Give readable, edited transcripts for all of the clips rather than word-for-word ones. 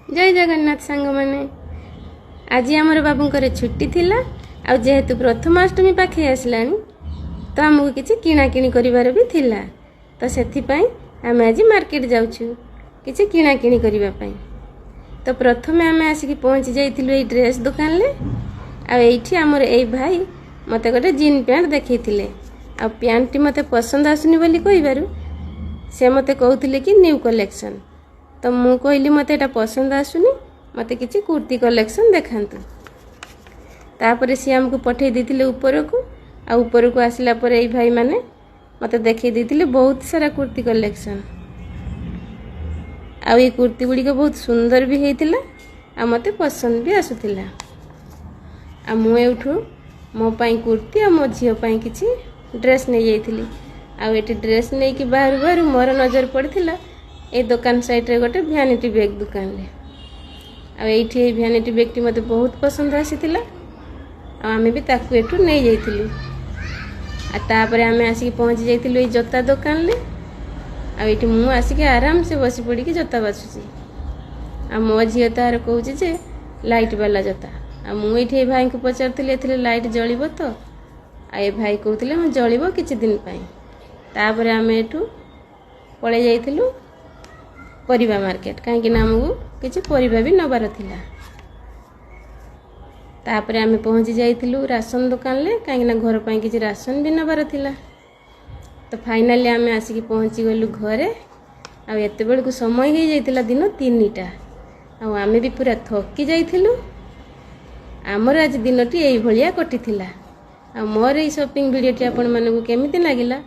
जय जगन्नाथ सांग माने आज आमर बाबूंकर छुट्टी थिला आ जेहेतु प्रथमाष्टमी पाखे आसलानी तो आमको किसी किणाकिणी करिवार भी थिला तो सेथिपाई आमे आज मार्केट जाउछु किसी किणाकिणी करिवा पाई। तो प्रथमे आमे आसिक पहुँची जाइथिलु एई ड्रेस दुकान ले आ एठी आमर एई भाई मते गोटे जीन पैंट देखैथिले आ पैंट मते पसंद आसुनी बोली कहिबारु से मते कहउथिले कि न्यू कलेक्शन। तो मु कहली मते एटा पसंद आसुनी मते किछि कुर्ती कलेक्शन देखांतु। तापरे सी हमको पठे देथिले ऊपर को आ ऊपर को आसिला पर एई भाई माने मते देखै देथिले बहुत सारा कुर्ती कलेक्शन आ ये कुर्ती गुडी को बहुत सुंदर भी हेतिला आ मते पसंद भी आसुथिला। आ मु एठू मो पाई कुर्ती आ मो झियो पाई किछि ड्रेस नै जाइथिली आ एटी ड्रेस नै कि बाहर बाहर मोर नजर पड़थिला ए दुकान साइड रे गोटे भ्यानिटी बैग दुकान ले आ एठी ए भ्यानिटी बैग टी मते बहुत पसंद आसीथिला आ आमे भी ताकू एठू नै जाइथिलु। आ तापरे आमे आसी पहुंच जाइथिलु ए जता दुकान ले आ एठी मु आसी के आराम से बसी पड़ी के जता बाछुची आ मो झियो तार कहउची जे लाइट वाला जता आ मु एठी ए भाई को पचारथिले एथिले लाइट जळिबो तो आ ए भाई कहउथिले हम जळिबो किछि दिन पई। तापरे आमे एठू पळे जाइथिलु परिबा मार्केट कहीं आमको किसी परिबा भी नबार थिला। तापरे आमे पहुंची जाइथिलु राशन दुकान ले कहीं घर पाई किसी राशन भी नबार थिला। तो फाइनली आमे आसिकी पहुंची गलु घरे आ एते बेल को समय हो जाइथिला दिन 3टा आ आमे भी पूरा थकी जाइथिलु। आमर आज दिनटी एई भलिया कटिथिला। आ मोर एई शॉपिंग वीडियोटी आपण मानकु केमिति लागिला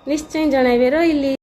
निश्चय जणाइबे रहिली।